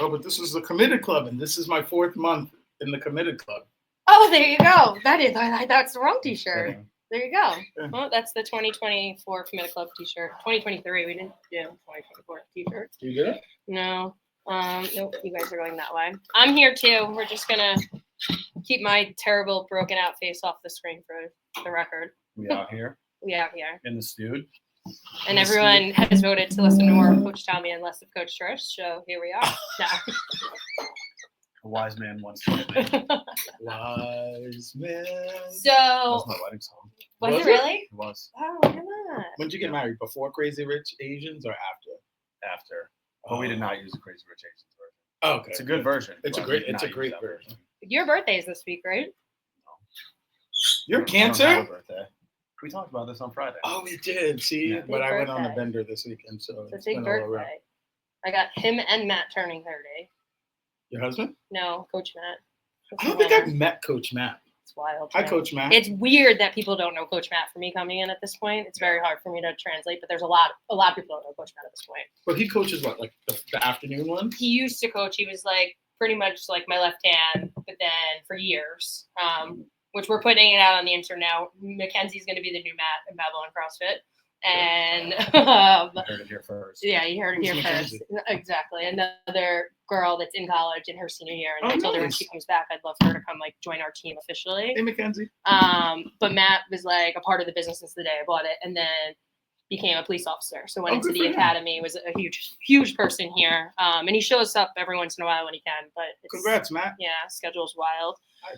Oh, but this is the committed club, and this is my 4th month in the committed club. Oh, there you go. That's the wrong T-shirt. Kidding. There you go. Yeah. Well, that's the 2024 Committed Club T-shirt. 2023, we didn't do 2024 T-shirt. You did it? No. Nope. You guys are going that way. I'm here too. We're just gonna keep my terrible broken out face off the screen for the record. We out here We out here, in the stude. and everyone has voted to listen to more of Coach Tommy and less of Coach Trish. So here we are. A wise man once told me. That Wise man. So was my wedding song. was Was it it? really? It was Oh, look at that. When did you get married? Before Crazy Rich Asians or after? after. But we did not use the Crazy Rich Asians version. Oh, okay. It's a good version. It's a but great- we did it's a not use great that version. Your birthday's this week, right? You're I don't have a Cancer? birthday. We talked about this on Friday. Oh, we did. See, Yeah. but Big I went on a birthday. bender this weekend, so It's a it's big been all around. birthday. I got him and Matt turning 30. Your husband? No, Coach Matt. I don't think I've met Coach Matt. It's wild. Hi, right? Coach Matt. It's weird that people don't know Coach Matt for me coming in at this point. It's very hard for me to translate, but there's a lot of people don't know Coach Matt at this point. But he coaches what, like the afternoon one? He used to coach. He was like pretty much like my left hand, but then for years, which we're putting it out on the internet now. Mackenzie's going to be the new Matt in Babylon CrossFit. And You heard it here first. yeah, you heard it Who's here first. Mackenzie? Exactly. Another girl that's in college in her senior year. And Oh, I told her when nice. she comes back, I'd love her to come like join our team officially. Hey, Mackenzie. But Matt was like a part of the business since the day I bought it, and then became a police officer. So went Oh, into good the for him. academy, was a huge person here. And he shows up every once in a while when he can, but it's, Congrats, Matt. yeah, schedule's wild. Hi.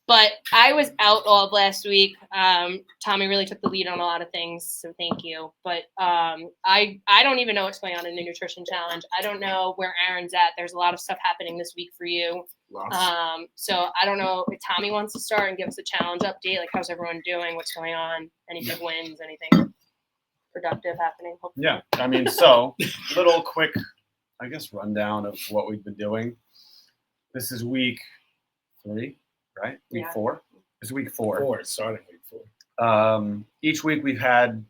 But I was out all of last week. Tommy really took the lead on a lot of things, so thank you. But I don't even know what's going on in the nutrition challenge. I don't know where Aaron's at. There's a lot of stuff happening this week for you. Lost. So I don't know if Tommy wants to start and give us a challenge update. Like, how's everyone doing? What's going on? Any big wins? Anything productive happening? Hopefully. Yeah, I mean, so little quick, I guess, rundown of what we've been doing. This is week 3, right? Week Yeah. 4. This is week 4. 4, starting week 4. Each week we've had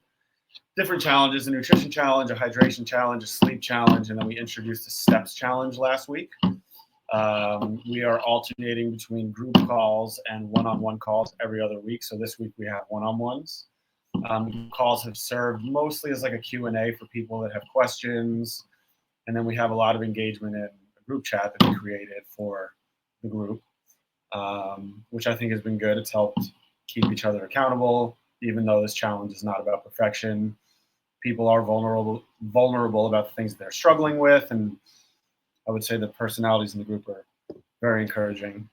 different challenges: a nutrition challenge, a hydration challenge, a sleep challenge, and then we introduced the steps challenge last week. We are alternating between group calls and one-on-one calls every other week. So this week we have one-on-ones. Calls have served mostly as like a Q&A for people that have questions. And then we have a lot of engagement in a group chat that we created for the group, which I think has been good. It's helped keep each other accountable, even though this challenge is not about perfection. People are vulnerable about the things that they're struggling with. And I would say the personalities in the group are very encouraging.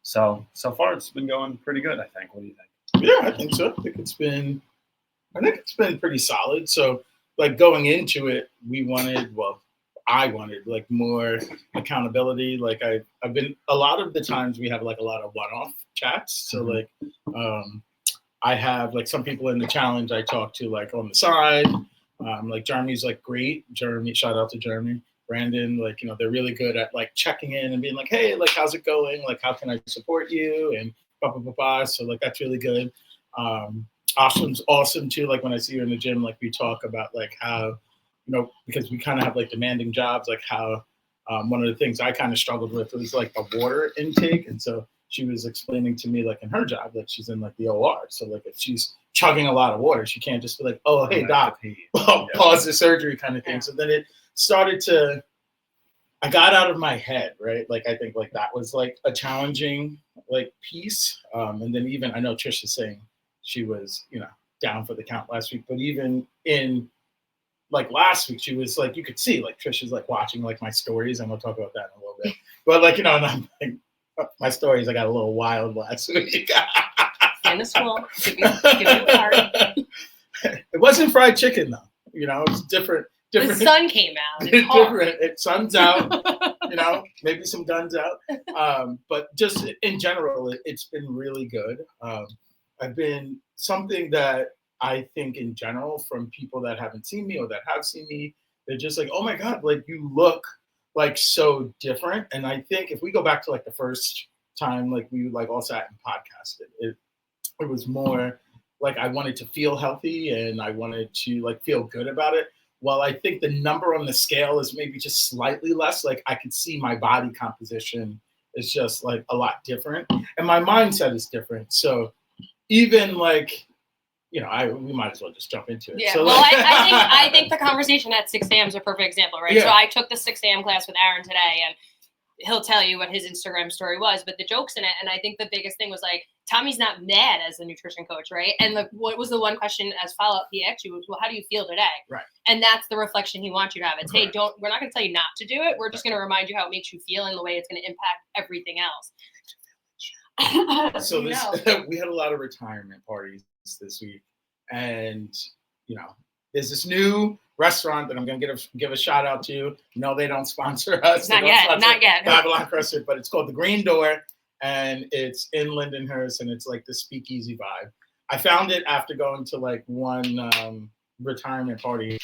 So far it's been going pretty good, I think. What do you think? Yeah, I think so. I think it's been pretty solid. So, like, going into it, I wanted like more accountability. Like I've been, a lot of the times we have like a lot of one-off chats. So like, I have like some people in the challenge I talk to like on the side. Like Jeremy's like great. Jeremy, shout out to Jeremy. Brandon, like, they're really good at like checking in and being like, hey, like, how's it going? Like, how can I support you? And blah, blah, blah, blah. So like, that's really good. Awesome's awesome too. Like when I see you in the gym, like we talk about like how, because we kind of have like demanding jobs, like how one of the things I kind of struggled with was like the water intake. And so she was explaining to me like in her job, like she's in like the OR. So like if she's chugging a lot of water, she can't just be like, oh, hey, doc, pause the surgery kind of thing. Yeah. So then it started to, I got out of my head, right? Like, I think like that was like a challenging like piece. And then even, I know Trish is saying she was, down for the count last week, but even in like last week, she was like, you could see like Trish is like watching like my stories, and we'll talk about that in a little bit. But like, and I'm like, my stories, I got a little wild last week. In the school, give you a party. It wasn't fried chicken though, it's different. The sun came out. It's hard. Different. It sun's out, maybe some guns out. But just in general, it's been really good. I've been something that I think in general from people that haven't seen me or that have seen me, they're just like, oh my God, like you look like so different. And I think if we go back to like the first time, like we like all sat and podcasted, it was more like I wanted to feel healthy and I wanted to like feel good about it. while I think the number on the scale is maybe just slightly less, like I could see my body composition is just like a lot different, and my mindset is different. So even like, we might as well just jump into it. Yeah. So, Well, like, I think the conversation at 6 a.m. is a perfect example, right? Yeah. So I took the 6 a.m. class with Aaron today, and he'll tell you what his Instagram story was, but the joke's in it. And I think the biggest thing was like, Tommy's not mad as a nutrition coach, right? And what was the one question as follow-up he asked you was, well, how do you feel today? Right. And that's the reflection he wants you to have. It's, hey, Correct. we're not going to tell you not to do it. We're just going to remind you how it makes you feel and the way it's going to impact everything else. So we had a lot of retirement parties this week, and there's this new restaurant that I'm going to give a shout out to. No, they don't sponsor us. Not yet. Babylon CrossFit, but it's called The Green Door, and it's in Lindenhurst, and it's like the speakeasy vibe. I found it after going to like one retirement party,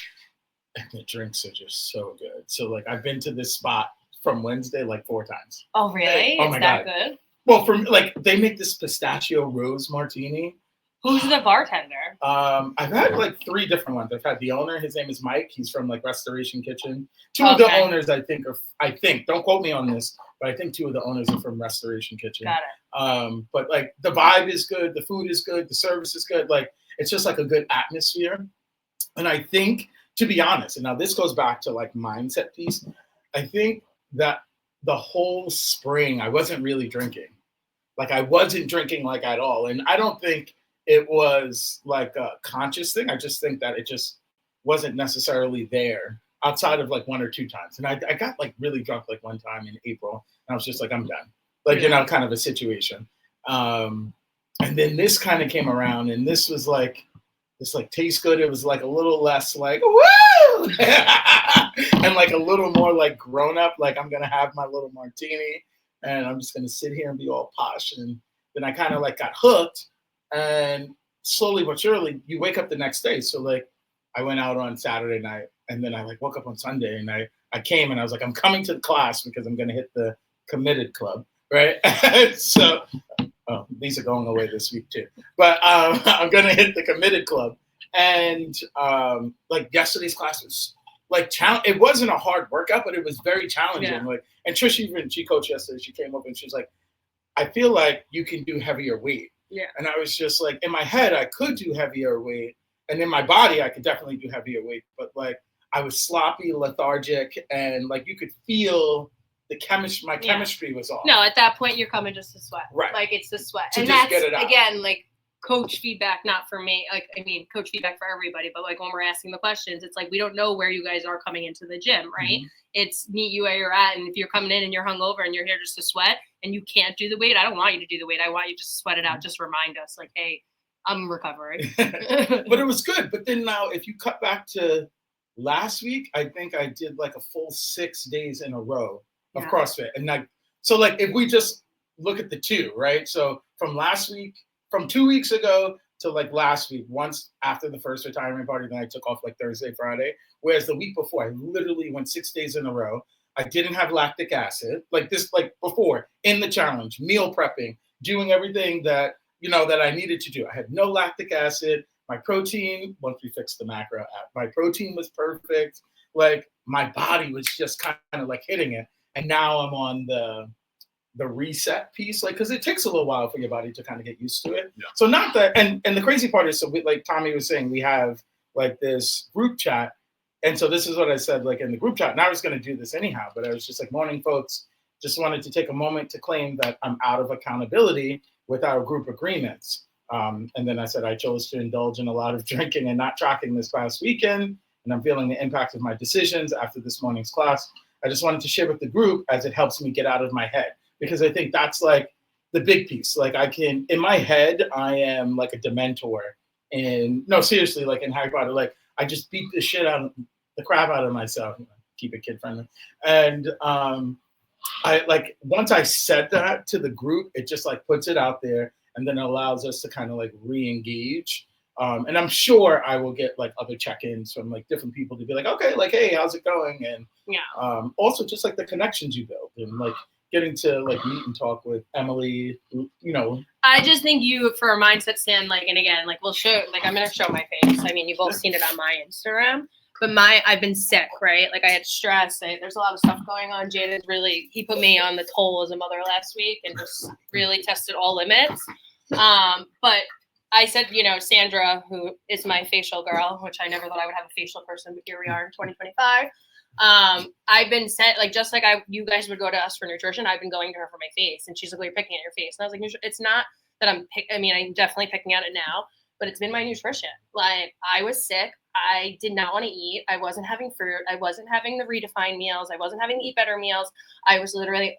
and the drinks are just so good. So like I've been to this spot from Wednesday like 4 times. Oh, really? Oh It's my that God. good? Well, like they make this pistachio rose martini. Who's the bartender? I've had like 3 different ones. I've had the owner. His name is Mike. He's from like Restoration Kitchen. 2 of the Okay. owners, I think, don't quote me on this, but I think 2 of the owners are from Restoration Kitchen. Got it. But like the vibe is good, the food is good, the service is good. Like it's just like a good atmosphere. And I think, to be honest, and now this goes back to like mindset piece, I think that the whole spring I wasn't really drinking. Like I wasn't drinking like at all. And I don't think it was like a conscious thing. I just think that it just wasn't necessarily there outside of like 1 or 2 times. And I got like really drunk like one time in April, and I was just like, I'm done. Like, kind of a situation. And then this kind of came around, and this was like, this like tastes good. It was like a little less like, woo! And like a little more like grown up, like I'm going to have my little martini, and I'm just going to sit here and be all posh. And then I kind of like got hooked, and slowly but surely you wake up the next day. So like I went out on Saturday night, and then I like woke up on Sunday, and I came and I was like, I'm coming to the class because I'm going to hit the Committed Club. Right. So these are going away this week too, but I'm going to hit the Committed Club. And like yesterday's class was like it wasn't a hard workout, but it was very challenging. Yeah. Like, and Trish, even she coached yesterday, she came up and she was like, I feel like you can do heavier weight. Yeah. And I was just like, in my head, I could do heavier weight. And in my body, I could definitely do heavier weight. But like, I was sloppy, lethargic, and like you could feel the chemistry was off. No, at that point, you're coming just to sweat. Right. Like, it's the sweat. To And just that's, get it out. again, like, coach feedback, not for me. Like, I mean, coach feedback for everybody. But, like, when we're asking the questions, it's like we don't know where you guys are coming into the gym, right? Mm-hmm. It's meet you where you're at. And if you're coming in and you're hungover and you're here just to sweat and you can't do the weight, I don't want you to do the weight. I want you just to sweat it out. Just remind us, like, hey, I'm recovering. But it was good. But then now, if you cut back to last week, I think I did like a full 6 days in a row of Yeah. CrossFit. And like, so like if we just look at the 2, right? So from 2 weeks ago to like last week, once after the first retirement party, then I took off like Thursday, Friday. Whereas the week before, I literally went 6 days in a row. I didn't have lactic acid like this, like before in the challenge, meal prepping, doing everything that, that I needed to do. I had no lactic acid. My protein, once we fixed the macro app, my protein was perfect. Like my body was just kind of like hitting it. And now I'm on the reset piece, like, because it takes a little while for your body to kind of get used to it. Yeah. So not that, and the crazy part is, so we, like Tommy was saying, we have like this group chat. And so this is what I said, like in the group chat, and I was going to do this anyhow, but I was just like, morning folks, just wanted to take a moment to claim that I'm out of accountability with our group agreements. And then I said, I chose to indulge in a lot of drinking and not tracking this past weekend. And I'm feeling the impact of my decisions after this morning's class. I just wanted to share with the group as it helps me get out of my head, because I think that's like the big piece. Like in my head, I am like a Dementor. And no, seriously, like in Harry Potter, like I just beat the crap out of myself. Keep it kid friendly. And I like, once I said that to the group, it just like puts it out there, and then it allows us to kind of like re-engage. And I'm sure I will get like other check-ins from like different people to be like, okay, like, hey, how's it going? And Yeah. Also just like the connections you build, and like getting to like meet and talk with Emily, I just think you, for a mindset stand, like, and again, like we'll show, like I'm going to show my face. I mean, you've all seen it on my Instagram. But I've been sick, right? Like I had stress. There's a lot of stuff going on. He put me on the toll as a mother last week and just really tested all limits. But I said, Sandra, who is my facial girl, which I never thought I would have a facial person, but here we are in 2025. I've been sent, like, just like you guys would go to us for nutrition, I've been going to her for my face. And she's like, well, you're picking at your face. And I was like, it's not that I'm definitely picking at it now, but it's been my nutrition. Like, I was sick. I did not want to eat. I wasn't having fruit. I wasn't having the redefined meals. I wasn't having the eat better meals. I was literally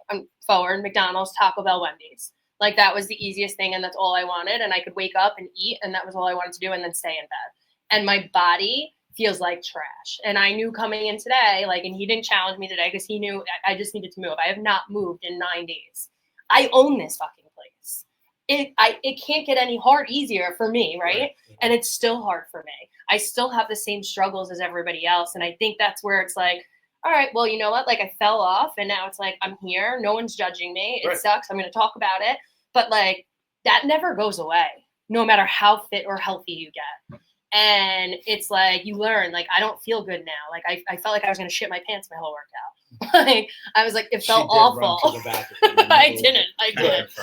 forward McDonald's, Taco Bell, Wendy's. Like, that was the easiest thing, and that's all I wanted. And I could wake up and eat, and that was all I wanted to do, and then stay in bed. And my body feels like trash. And I knew coming in today, like, and he didn't challenge me today because he knew I just needed to move. I have not moved in 9 days. I own this fucking place. It can't get any easier for me, right? And it's still hard for me. I still have the same struggles as everybody else. And I think that's where it's like, all right, well, you know what? Like, I fell off, and now it's like, I'm here. No one's judging me. It sucks. I'm going to talk about it. But, like, that never goes away, no matter how fit or healthy you get. And it's like, you learn, like, I don't feel good now. Like, I felt like I was going to shit my pants my whole workout. Like, I was like, it felt awful. I didn't.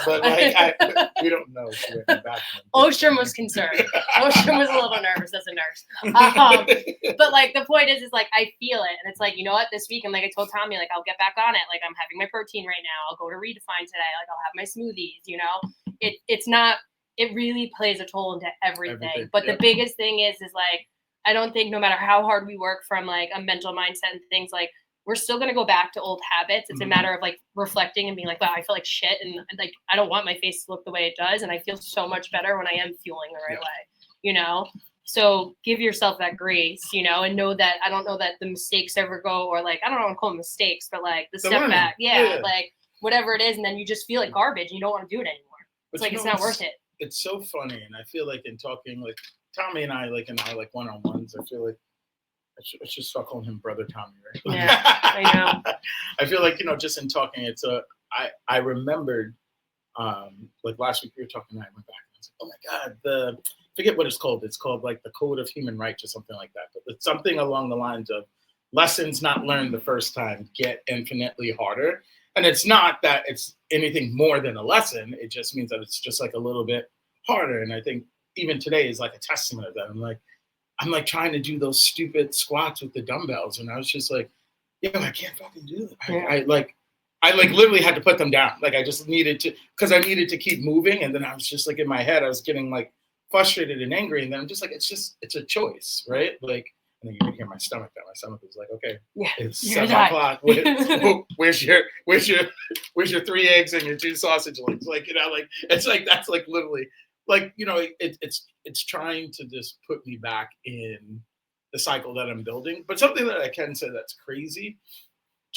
But like, we don't know. She went to the bathroom. Ostrom was concerned. Ostrom was a little nervous as a nurse. But like, the point is like, I feel it. And it's like, you know what, this week, and like I told Tommy, like, I'll get back on it. Like, I'm having my protein right now. I'll go to Redefine today. Like, I'll have my smoothies, it's not, it really plays a toll into everything. But the biggest thing is like, I don't think no matter how hard we work from like a mental mindset and things, like, we're still going to go back to old habits. It's a matter of like reflecting and being like, wow, I feel like shit. And like, I don't want my face to look the way it does. And I feel so much better when I am fueling the right way, So give yourself that grace, and know that I don't know that the mistakes ever go, or like, I don't know what to call them mistakes, but like the step back. Like whatever it is. And then you just feel like garbage and you don't want to do it anymore. It's like, it's not worth it. It's so funny. And I feel like in talking, like Tommy and I, like in our like one-on-ones, I feel like I should start calling him Brother Tommy, right? Yeah, I know. I feel like, just in talking, I remembered, like last week we were talking and I went back and I was like, oh my God, forget what it's called. It's called like the Code of Human Rights or something like that. But it's something along the lines of lessons not learned the first time get infinitely harder. And it's not that it's anything more than a lesson. It just means that it's just like a little bit harder. And I think even today is like a testament of that. I'm like trying to do those stupid squats with the dumbbells. And I was just like, I can't fucking do it. I literally had to put them down. Like I just needed to, because I needed to keep moving. And then I was just like in my head, I was getting like frustrated and angry. And then I'm just like, it's a choice, right? Like, and then you can hear my stomach that my stomach was like, okay, it's 7 o'clock. Where's your 3 eggs and your 2 sausage links? Like, like it's like, that's like literally like, it's trying to just put me back in the cycle that I'm building. But something that I can say that's crazy,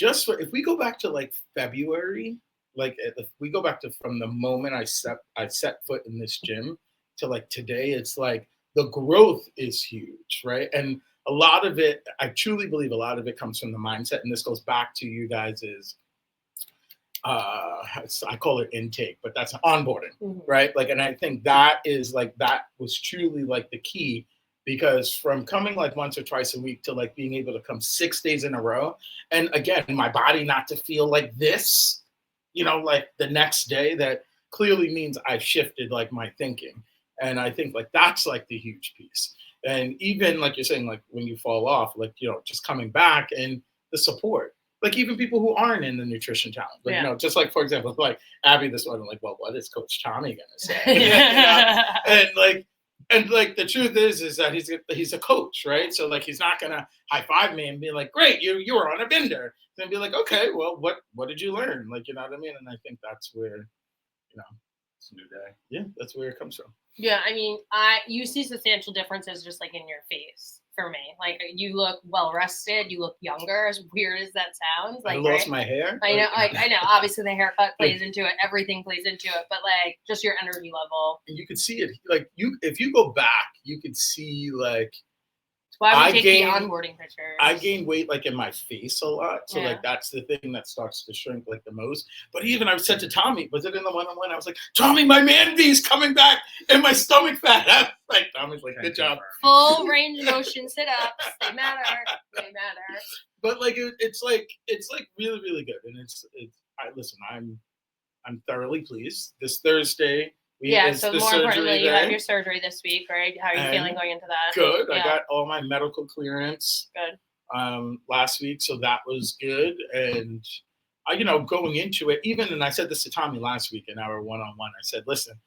if we go back to like February, like if we go back to from the moment I set foot in this gym to like today, it's like the growth is huge, right? And a lot of it, I truly believe a lot of it comes from the mindset. And this goes back to you guys' I call it intake, but that's onboarding, right? Like, and I think that was truly like the key, because from coming like once or twice a week to like being able to come 6 days in a row, and again, my body not to feel like this, like the next day, that clearly means I've shifted like my thinking. And I think like that's like the huge piece. And even like you're saying, like when you fall off, like, just coming back and the support. Like even people who aren't in the nutrition challenge, like, just like, for example, like Abby this morning, like, well, what is Coach Tommy going to say? And the truth is that he's a coach, right? So like, he's not going to high five me and be like, great, you were on a bender. Then be like, okay, well, what did you learn? Like, you know what I mean? And I think that's where, it's a new day. Yeah, that's where it comes from. Yeah, I mean, you see substantial differences just like in your face for me. Like you look well rested, you look younger. As weird as that sounds, like I lost my hair. I know, I know. Obviously, the haircut plays into it. Everything plays into it. But like, just your energy level. And you could see it. Like if you go back, you could see like Why would I we take gained- the onboarding pictures? I gain weight like in my face a lot, so Yeah. like that's the thing that starts to shrink like the most. But even I said to Tommy, was it in the one-on-one? I was like, Tommy, my man V's coming back, and my stomach fat. Like Tommy's like, good job. Full range of motion sit-ups. They matter. They matter. But like it's like really really good, and it's listen, I'm thoroughly pleased. This Thursday, Yeah, is so the more surgery importantly, you day. have your surgery this week, right? How are you And feeling going into that? Good. I Yeah. got all my medical clearance. Good. Last week, so that was good. And going into it, and I said this to Tommy last week in our one-on-one. I said, listen,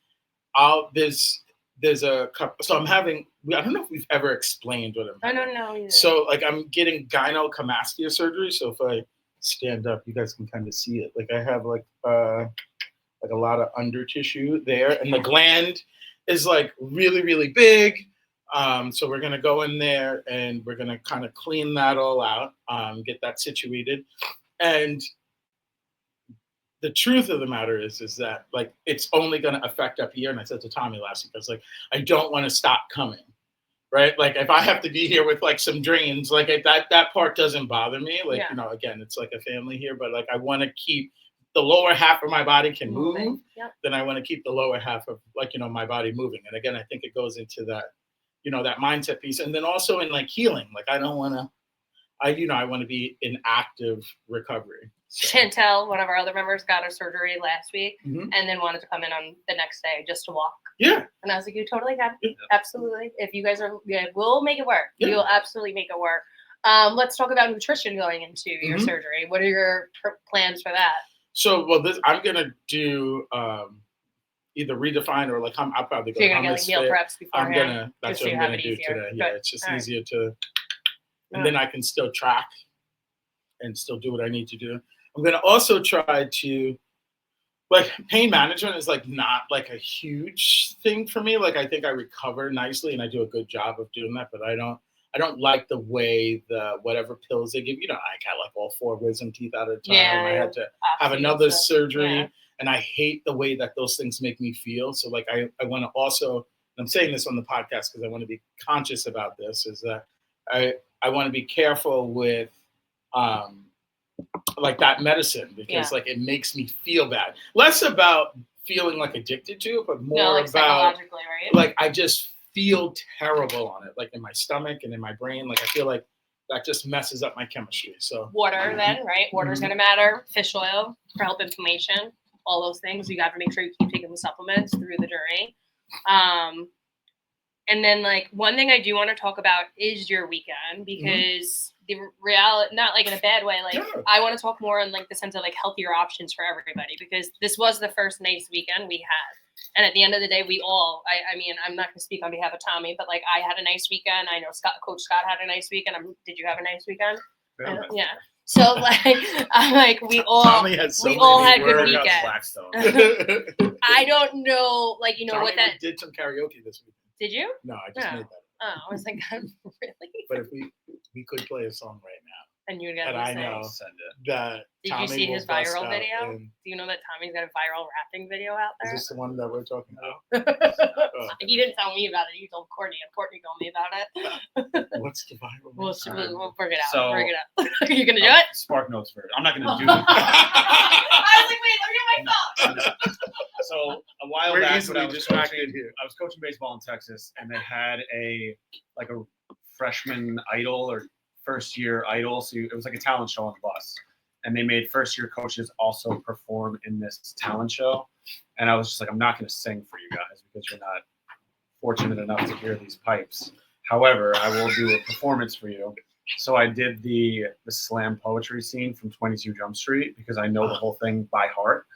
there's a couple. So I'm having. I don't know if we've ever explained what I'm. I having. don't know either. So like I'm getting gynecomastia surgery. So if I stand up, you guys can kind of see it. Like I have like a lot of under tissue there, and the gland is like really really big. So we're gonna go in there and we're gonna kind of clean that all out, get that situated, and the truth of the matter is that like it's only gonna affect up here. And I said to Tommy last week, I was like, I don't want to stop coming, right? Like if I have to be here with like some drains, like that part doesn't bother me. Like Yeah. again, it's like a family here, but like I want to keep the lower half of my body can move. Moving. Yep. Then I want to keep the lower half of like my body moving. And again, I think it goes into that. That mindset piece. And then also in like healing, like I don't want to, I want to be in active recovery. So. Chantel, one of our other members, got her surgery last week Mhm. and then wanted to come in on the next day just to walk. Yeah. And I was like, you totally can. Yeah. Absolutely. If you guys are good, we'll make it work. Yeah. We'll absolutely make it work. Let's talk about nutrition going into your Mhm. surgery. What are your plans for that? So, I'm going to do either redefine or like I'll probably go. So you're going to get like meal preps beforehand? That's just what so I'm you going have to it do easier. today. Good. Yeah, it's just All right. easier to, and then I can still track and still do what I need to do. I'm going to also try to, like, pain management is like not like a huge thing for me. Like I think I recover nicely and I do a good job of doing that, but I don't like the way the whatever pills they give. I got like all 4 wisdom teeth out at a time. Yeah, I had to have Oxy another stuff. surgery. Yeah. And I hate the way that those things make me feel. So like I want to also, I'm saying this on the podcast because I want to be conscious about this, is that I want to be careful with like that medicine because like it makes me feel bad. Less about feeling like addicted to it, but more No, like about psychologically, right? like I just feel terrible on it, like in my stomach and in my brain. Like I feel like that just messes up my chemistry. So Water then, right? Water's Mhm. going to matter. Fish oil for help inflammation. All those things. You got to make sure you keep taking the supplements through the journey. And then like one thing I do want to talk about is your weekend because the reality, not like in a bad way, like Yeah. I want to talk more in like the sense of like healthier options for everybody because this was the first nice weekend we had. And at the end of the day, we all, I mean, I'm not going to speak on behalf of Tommy, but like I had a nice weekend. I know Coach Scott had a nice weekend. Did you have a nice weekend? Yeah. So like, I'm like, we all Tommy had so we all many had good words. weekends. Blackstone. I don't know, like, you know Tommy what that, did some karaoke this week. did you? No, I just No. made that. Oh, I was like, really? But if we could play a song right now And you got that I to know Send it. that Did Tommy you see will his bust viral out video? and- Do you know that Tommy's got a viral rapping video out Is there? this the one that we're talking about? Oh, He didn't tell me about it. He told Courtney, and Courtney told me about it. what's the viral? We'll bring it out. So- bring it up. You gonna do it? Spark Notes first. I'm not going to do it. I was like, wait, let me get my phone. So a while We're back, when easily I was distracted coaching, here. I was coaching baseball in Texas, and they had a freshman idol or first year idol. So it was like a talent show on the bus, and they made first year coaches also perform in this talent show. And I was just like, I'm not going to sing for you guys because you're not fortunate enough to hear these pipes. However, I will do a performance for you. So I did the slam poetry scene from 22 Jump Street because I know the whole thing by heart.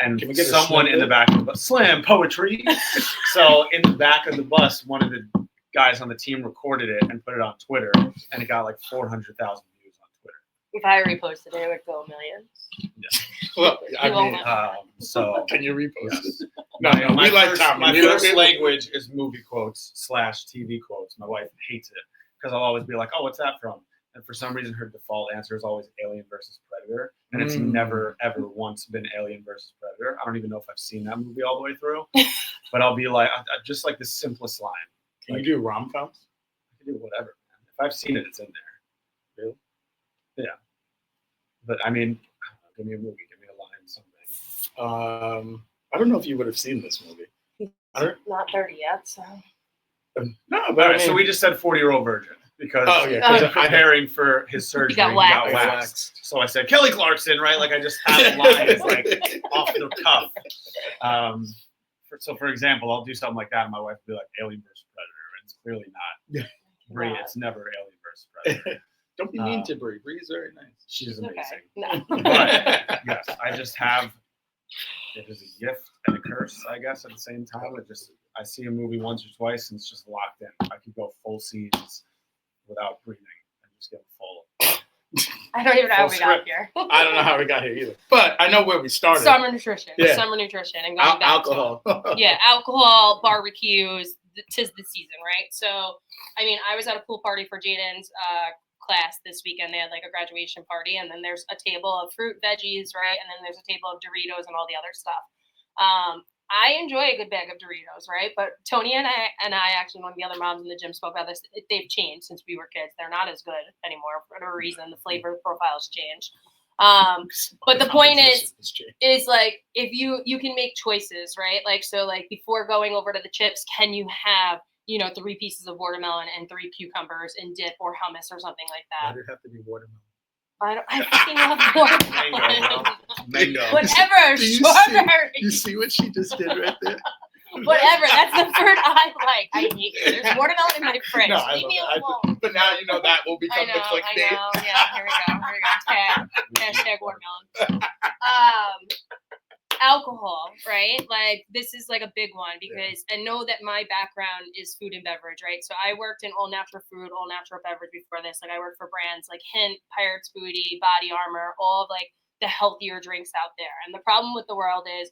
And Can we get a someone in the snippet? back of the bus, slam poetry. So in the back of the bus, one of the guys on the team recorded it and put it on Twitter, and it got like 400,000 views on Twitter. If I reposted it, it would go millions. Well, I You won't mean, let- So can you repost yes. it? No, we like Tommy. My We don't- first language is movie quotes / TV quotes. My wife hates it because I'll always be like, "Oh, what's that from?" And for some reason, her default answer is always Alien versus Predator, and it's never ever once been Alien versus Predator. I don't even know if I've seen that movie all the way through, but I'll be like, I just like the simplest line. Can you do rom-coms? I can do whatever. I've seen it. It's in there. Really? Yeah. But I mean, give me a movie. Give me a line, something. I don't know if you would have seen this movie. Not 30 yet, so. No, All but right, so we just said 40-year-old virgin because Oh, yeah, 'cause Oh. preparing for his surgery, got waxed. waxed. So I said Kelly Clarkson, right? Like I just have lines like off the cuff. So for example, I'll do something like that, and my wife will be like, "Alien vs Predator," and it's clearly not. Brie, Wow. it's never Alien vs Predator. Don't be mean to Brie. Brie's very nice. She's Okay. amazing. No. But yes, I just have. It is a gift and a curse, I guess, at the same time. I see a movie once or twice, and it's just locked in. I could go full scenes without breathing and just get full. I don't even know how we Full got script. here. I don't know how we got here either, but I know where we started. Summer nutrition. Yeah. Summer nutrition. And going back to Alcohol. it. Yeah, alcohol, barbecues, tis the season, right? So, I mean, I was at a pool party for Jaden's class this weekend. They had like a graduation party, and then there's a table of fruit, veggies, right? And then there's a table of Doritos and all the other stuff. I enjoy a good bag of Doritos, right? But Tony and I actually, one of the other moms in the gym spoke about this. They've changed since we were kids. They're not as good anymore for whatever reason. The flavor profiles changed. But the point is like, if you can make choices, right? Like, so like before going over to the chips, can you have, 3 pieces of watermelon and 3 cucumbers in dip or hummus or something like Why that? did it have to be watermelon? I freaking love watermelon. Mango. Whatever, Do you strawberry. You see what she just did right there? Whatever. That's the fruit I like. I hate you. There's watermelon in my fridge. No, I Leave love me that. alone. But now you know that will I become know. the clickbait. Yeah, here we go. Hashtag watermelon. Alcohol, right? Like this is like a big one because I know that my background is food and beverage, right? So I worked in all natural food, all natural beverage before this. Like I worked for brands like Hint, Pirates Booty, Body Armor, all of like the healthier drinks out there. And the problem with the world is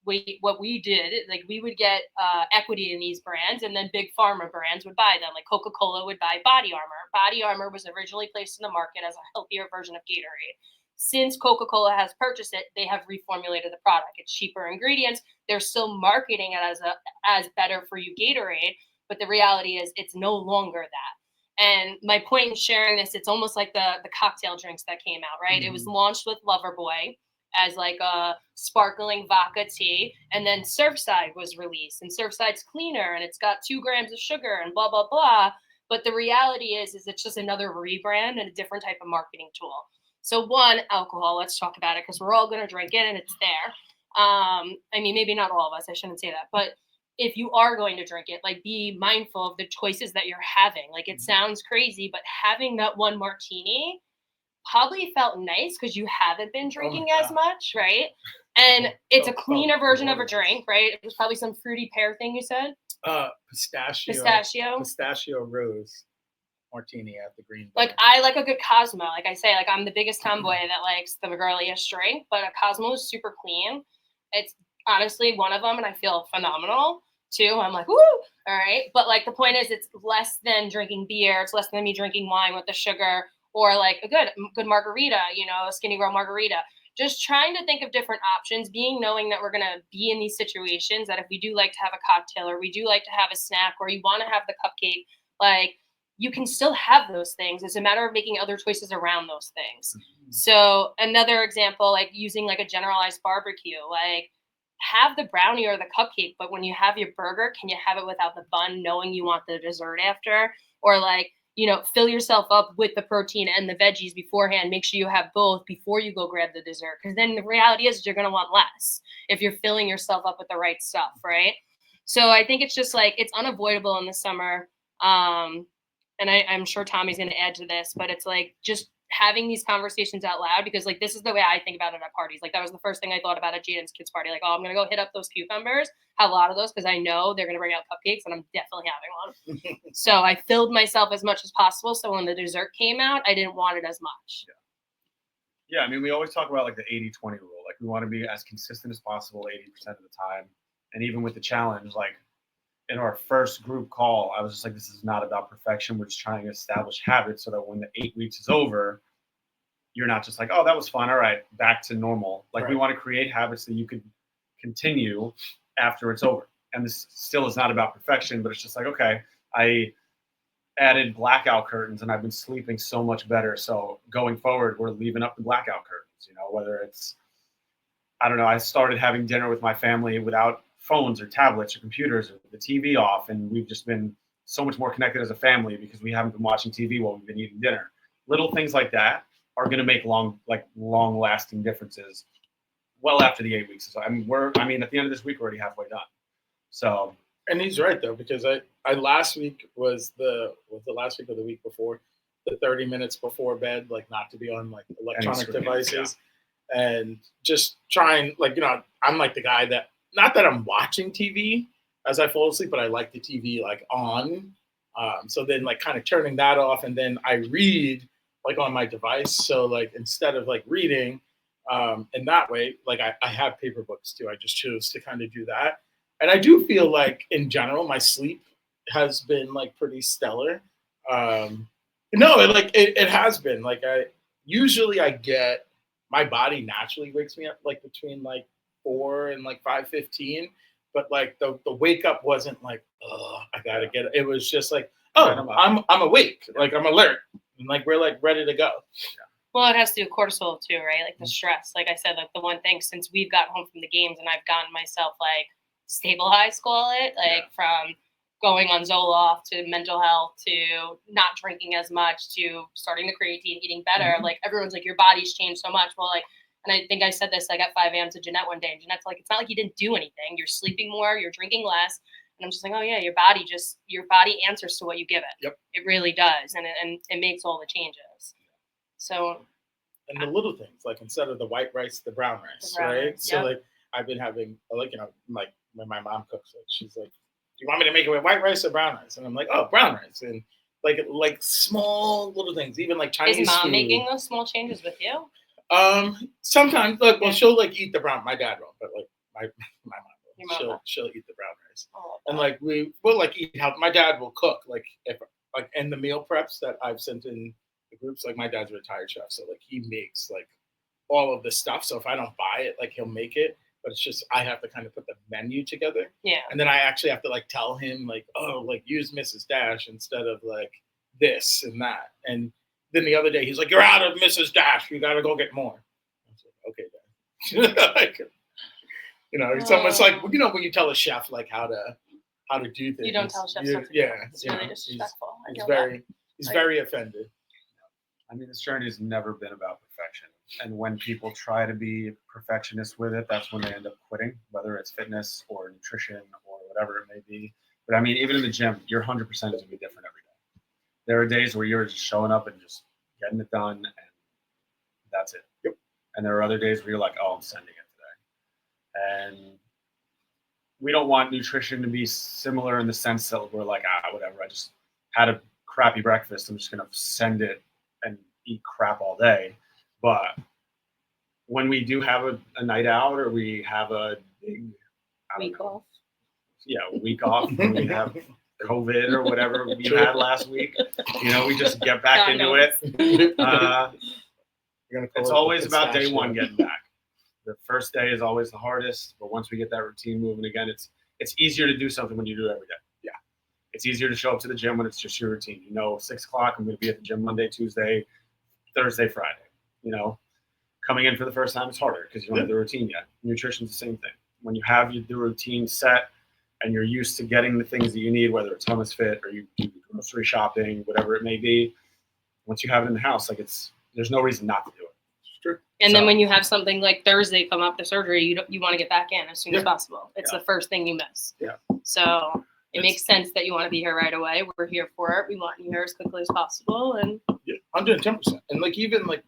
what we did, like we would get equity in these brands, and then big pharma brands would buy them. Like Coca-Cola would buy Body Armor. Body Armor was originally placed in the market as a healthier version of Gatorade. Since Coca-Cola has purchased it, they have reformulated the product. It's cheaper ingredients. They're still marketing it as better for you Gatorade, but the reality is it's no longer that. And my point in sharing this, it's almost like the cocktail drinks that came out, right? Mm-hmm. It was launched with Loverboy as like a sparkling vodka tea, and then Surfside was released, and Surfside's cleaner, and it's got 2 grams of sugar and blah, blah, blah. But the reality is it's just another rebrand and a different type of marketing tool. So one, alcohol, let's talk about it because we're all going to drink it and it's there. I mean, maybe not all of us, I shouldn't say that, but if you are going to drink it, like be mindful of the choices that you're having. Like it sounds crazy, but having that one martini probably felt nice because you haven't been drinking as much, right? And it's a cleaner version of a drink, right? It was probably some fruity pear thing you said? Pistachio rose martini at the green. Like I like a good Cosmo. Like I say, like I'm the biggest tomboy that likes the girliest drink, but a Cosmo is super clean. It's honestly one of them, and I feel phenomenal too. I'm like, woo, all right. But like the point is, it's less than drinking beer. It's less than me drinking wine with the sugar, or like a good margarita, a Skinny Girl margarita. Just trying to think of different options, knowing that we're gonna be in these situations. That if we do like to have a cocktail, or we do like to have a snack, or you want to have the cupcake, like. You can still have those things. It's a matter of making other choices around those things. Mm-hmm. So another example, like using like a generalized barbecue, like have the brownie or the cupcake, but when you have your burger, can you have it without the bun, knowing you want the dessert after? Or like, fill yourself up with the protein and the veggies beforehand. Make sure you have both before you go grab the dessert. Because then the reality is you're going to want less if you're filling yourself up with the right stuff, right? So I think it's just like, it's unavoidable in the summer. And I'm sure Tommy's going to add to this, but it's like just having these conversations out loud, because like this is the way I think about it at parties. Like that was the first thing I thought about at Jaden's kids party. Like, I'm going to go hit up those cucumbers, have a lot of those because I know they're going to bring out cupcakes and I'm definitely having one. So I filled myself as much as possible. So when the dessert came out, I didn't want it as much. Yeah, I mean, we always talk about like the 80-20 rule. Like we want to be as consistent as possible 80% of the time. And even with the challenge, like, in our first group call, I was just like, this is not about perfection. We're just trying to establish habits so that when the 8 weeks is over, you're not just like, oh, that was fun. All right, back to normal. Like we want to create habits that you can continue after it's over. And this still is not about perfection, but it's just like, okay, I added blackout curtains, and I've been sleeping so much better. So going forward, we're leaving up the blackout curtains. Whether it's, I don't know, I started having dinner with my family without phones or tablets or computers or the TV off, and we've just been so much more connected as a family because we haven't been watching TV while we've been eating dinner. Little things like that are going to make long-lasting differences well after the 8 weeks. So at the end of this week, we're already halfway done. So, and he's right though, because I last week was the last week or the week before, the 30 minutes before bed, like not to be on like electronic devices, and just trying, like, I'm like the guy that, not that I'm watching TV as I fall asleep, but I like the TV like on. So then like kind of turning that off, and then I read like on my device. So like instead of like reading, in that way, like I have paper books too. I just chose to kind of do that. And I do feel like in general, my sleep has been like pretty stellar. No, it has been like I get, my body naturally wakes me up like between like 4 and like 5:15, but like the wake up wasn't like, oh, I gotta get it. It was just like, oh, I'm awake, like I'm alert, and like we're like ready to go. Well, it has to do with cortisol too, right? Like the stress. Like I said, like the one thing since we've got home from the games and I've gotten myself like stabilized, call it, like from going on Zoloft to mental health to not drinking as much to starting the creatine, eating better. Like everyone's like, your body's changed so much. Well, like, and I think I said this like at 5 a.m. to Jeanette one day, and Jeanette's like, it's not like you didn't do anything. You're sleeping more, you're drinking less. And I'm just like, oh yeah, your body answers to what you give it. Yep. It really does. And it makes all the changes. So. And the little things, like instead of the white rice, the brown rice, right? So like I've been having, like, like when my mom cooks, like she's like, do you want me to make it with white rice or brown rice? And I'm like, oh, brown rice. And like small little things, even like Chinese Is mom food. making those small changes with you? Sometimes, like, well, she'll like eat the brown. My dad won't, but like my mom will. She'll eat the brown rice. Oh, and like we will like eat how my dad will cook. Like if like in the meal preps that I've sent in the groups, like my dad's a retired chef, so like he makes like all of the stuff. So if I don't buy it, like he'll make it. But it's just I have to kind of put the menu together. Yeah. And then I actually have to like tell him like, oh, like use Mrs. Dash instead of like this and that. And then the other day he's like, you're out of Mrs. Dash. You got to go get more. I was like, okay, Dad. Like, it's almost like, when you tell a chef like how to do things. You don't tell chefs what to do. Yeah. It's really disrespectful. He's very offended. I mean, this journey has never been about perfection. And when people try to be perfectionists with it, that's when they end up quitting, whether it's fitness or nutrition or whatever it may be. But I mean, even in the gym, your 100% is going to be different every day. There are days where you're just showing up and just getting it done, and that's it. Yep. And there are other days where you're like, oh, I'm sending it today. And we don't want nutrition to be similar in the sense that we're like, whatever, I just had a crappy breakfast. I'm just going to send it and eat crap all day. But when we do have a night out, or we have a big week off, when we have COVID or whatever we had last week, we just get back into it. It's always about day one getting back. The first day is always the hardest, but once we get that routine moving again, it's easier to do something when you do it every day. Yeah, it's easier to show up to the gym when it's just your routine. 6 o'clock, I'm going to be at the gym Monday, Tuesday, Thursday, Friday. Coming in for the first time is harder because you don't have the routine yet. Nutrition's the same thing. When you have the routine set and you're used to getting the things that you need, whether it's Hummus Fit or you do grocery shopping, whatever it may be, once you have it in the house, there's no reason not to do it. True. And then when you have something like Thursday come up, the surgery, you want to get back in as soon as possible. It's the first thing you miss. Yeah. So it makes sense that you want to be here right away. We're here for it. We want you here as quickly as possible. And 110%. And like even like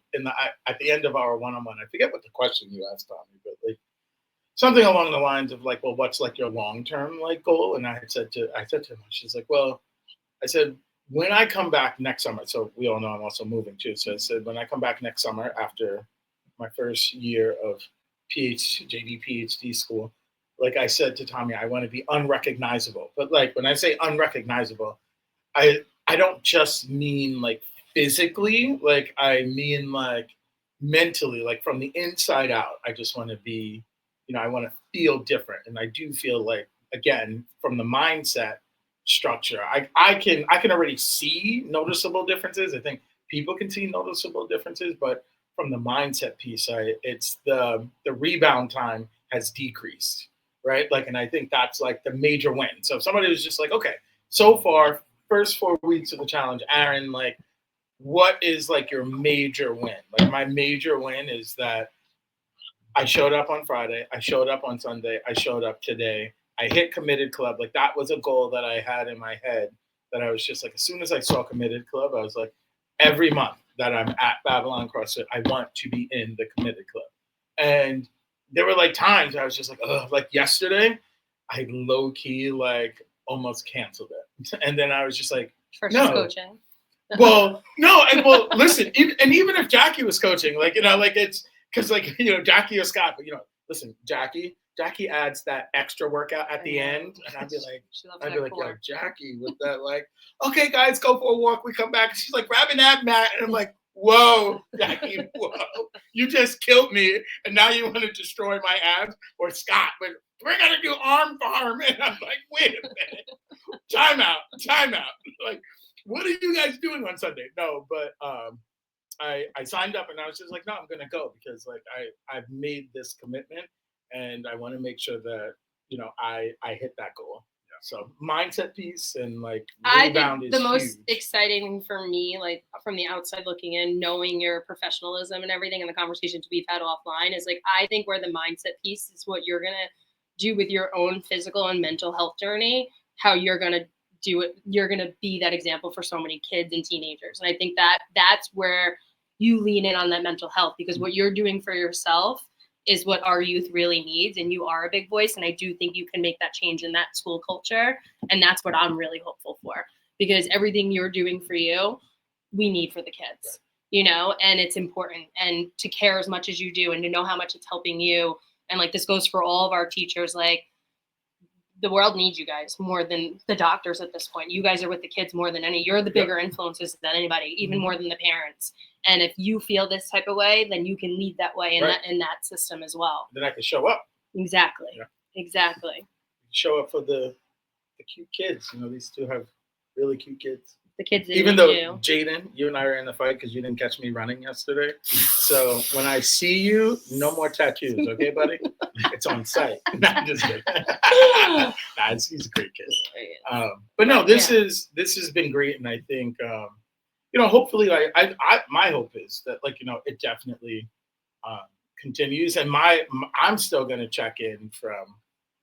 at the end of our one-on-one, I forget what the question you asked Tommy, but like something along the lines of like, well, what's like your long-term like goal? And I said to him, she's like, well, I said, when I come back next summer, so we all know I'm also moving too. So I said, when I come back next summer after my first year of JD PhD school, like I said to Tommy, I want to be unrecognizable. But like when I say unrecognizable, I don't just mean like physically, like I mean like mentally, like from the inside out. I just want to be, I want to feel different. And I do feel like, again, from the mindset, structure. I can already see noticeable differences. I think people can see noticeable differences, but from the mindset piece, it's the rebound time has decreased, right? Like, and I think that's like the major win. So if somebody was just like, okay, so far, first 4 weeks of the challenge, Aaron, like, what is like your major win? Like, my major win is that I showed up on Friday, I showed up on Sunday, I showed up today. I hit Committed Club. Like, that was a goal that I had in my head, that I was just like, as soon as I saw Committed Club, I was like, every month that I'm at Babylon CrossFit, I want to be in the Committed Club. And there were like times I was just like, oh, like yesterday, I low key like almost canceled it. And then I was just like, Versus no. coaching. Well, no, and well, listen, even if Jackie was coaching, like, like, it's because, like, Jackie or Scott, but listen, Jackie adds that extra workout at the end, and I'd be like, yo, Jackie, with that, like, okay, guys, go for a walk. We come back, and she's like, grabbing that mat, and I'm like, whoa, Jackie, whoa, you just killed me, and now you want to destroy my abs? Or Scott, but we're gonna do arm farm, and I'm like, wait a minute, time out, like, what are you guys doing on Sunday? No, but I signed up, and I was just like, no, I'm gonna go, because like I've made this commitment, and I want to make sure that I hit that goal. Yeah. So mindset piece and like rebound is the most huge. exciting for me, like from the outside looking in, knowing your professionalism and everything, and the conversations we've had offline, is like, I think where the mindset piece is what you're gonna do with your own physical and mental health journey, how you're gonna do it. You're gonna be that example for so many kids and teenagers, and I think that's where you lean in on that mental health, because what you're doing for yourself is what our youth really needs, and you are a big voice, and I do think you can make that change in that school culture, and that's what I'm really hopeful for, because everything you're doing for you, we need for the kids, and it's important, and to care as much as you do, and to know how much it's helping you, and like, this goes for all of our teachers, like, the world needs you guys more than the doctors at this point. You guys are with the kids more than any. You're the bigger influences than anybody, even more than the parents. And if you feel this type of way, then you can lead that way in that system as well. Then I can show up. Exactly. Yeah. Exactly. Show up for the cute kids. These two have really cute kids. The kids, even though Jaden, you and I were in the fight because you didn't catch me running yesterday. So when I see you, no more tattoos, okay, buddy? It's on site. Nah, just kidding. He's a great kid. But no, this has been great, and I think hopefully, my hope is that it definitely continues, and I'm still going to check in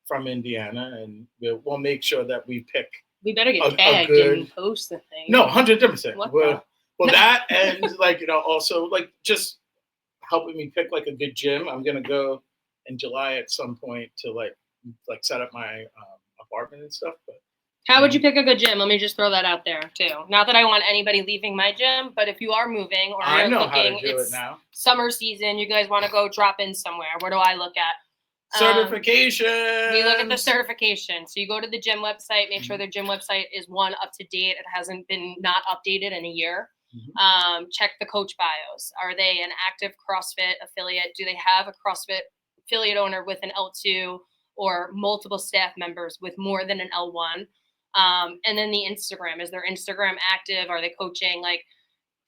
from Indiana, and we'll make sure that we pick. We better get tagged and post the thing. No, 100%. Well, that and also just helping me pick like a good gym. I'm gonna go in July at some point to like set up my apartment and stuff. But how would you pick a good gym? Let me just throw that out there too. Not that I want anybody leaving my gym, but if you are moving or I you're know looking, how to do it's it now. Summer season. You guys want to go drop in somewhere? Where do I look at? Certification. We look at the certification. So you go to the gym website, make sure their gym website is up to date. It hasn't been not updated in a year. Mm-hmm. Check the coach bios. Are they an active CrossFit affiliate? Do they have a CrossFit affiliate owner with an L2 or multiple staff members with more than an L1? And then the Instagram. Is their Instagram active? Are they coaching?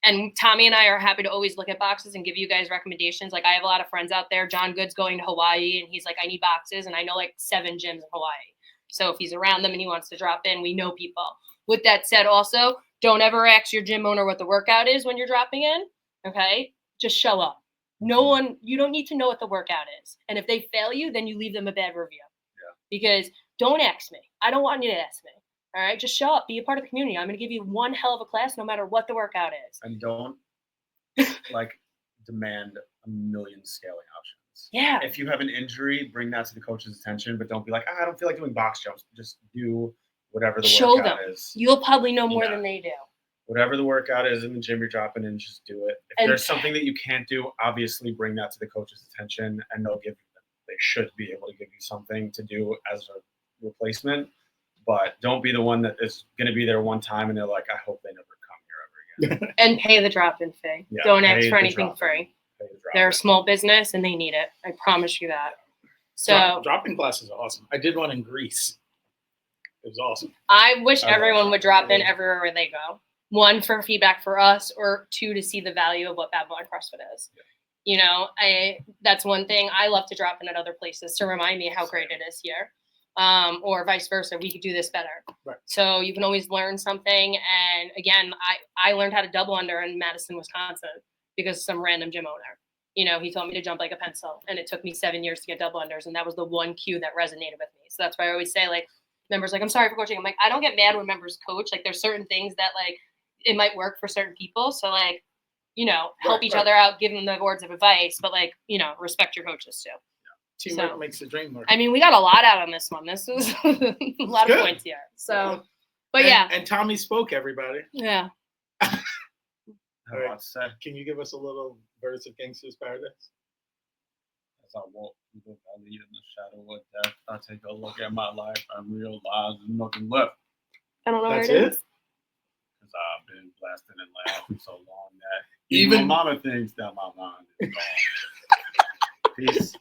And Tommy and I are happy to always look at boxes and give you guys recommendations. Like, I have a lot of friends out there. John Good's going to Hawaii, and he's like, I need boxes. And I know 7 gyms in Hawaii. So if he's around them and he wants to drop in, we know people. With that said, also, don't ever ask your gym owner what the workout is when you're dropping in. Okay? Just show up. You don't need to know what the workout is. And if they fail you, then you leave them a bad review. Yeah. Because don't ask me. I don't want you to ask me. All right, just show up, be a part of the community. I'm going to give you one hell of a class no matter what the workout is. And don't demand a million scaling options. Yeah. If you have an injury, bring that to the coach's attention, but don't be like, I don't feel like doing box jumps. Just do whatever the workout is. You'll probably know more than they do. Whatever the workout is in the gym you're dropping in, just do it. If there's something that you can't do, obviously bring that to the coach's attention, and they should be able to give you something to do as a replacement. But don't be the one that is going to be there one time and they're like, I hope they never come here ever again. And pay the drop-in fee. Yeah, don't ask for anything free. They're a small business and they need it. I promise you that. So drop-in classes are awesome. I did one in Greece. It was awesome. I wish I love everyone would drop in Yeah. everywhere where they go. One, for feedback for us, or two, to see the value of what Babylon CrossFit is. You know, that's one thing. I love to drop in at other places to remind me how great it is here. Or vice versa. We could do this better. Right. So you can always learn something. And again, I learned how to double under in Madison, Wisconsin, because some random gym owner, you know, he told me to jump like a pencil, and it took me 7 years to get double unders. And that was the one cue that resonated with me. So that's why I always say, like, members, like, I'm sorry for coaching. I'm like, I don't get mad when members coach. Like, there's certain things that, like, it might work for certain people. So, like, you know, help Right, each right. other out, give them the words of advice, but, like, you know, respect your coaches too. Teamwork So- makes the dream work. I mean, we got a lot out on this one. This was a lot of Good. points here. So, but And- yeah, And Tommy spoke, everybody. yeah. I have a lot to say. Can you give us a little verse of Gangster's Paradise? As I walk through the valley in the shadow of death, I take a look at my life and realize there's nothing left. I don't know That's where it it? is. Because I've been blasting and laughing so long that Even- even mama thinks that my mind is gone. Peace.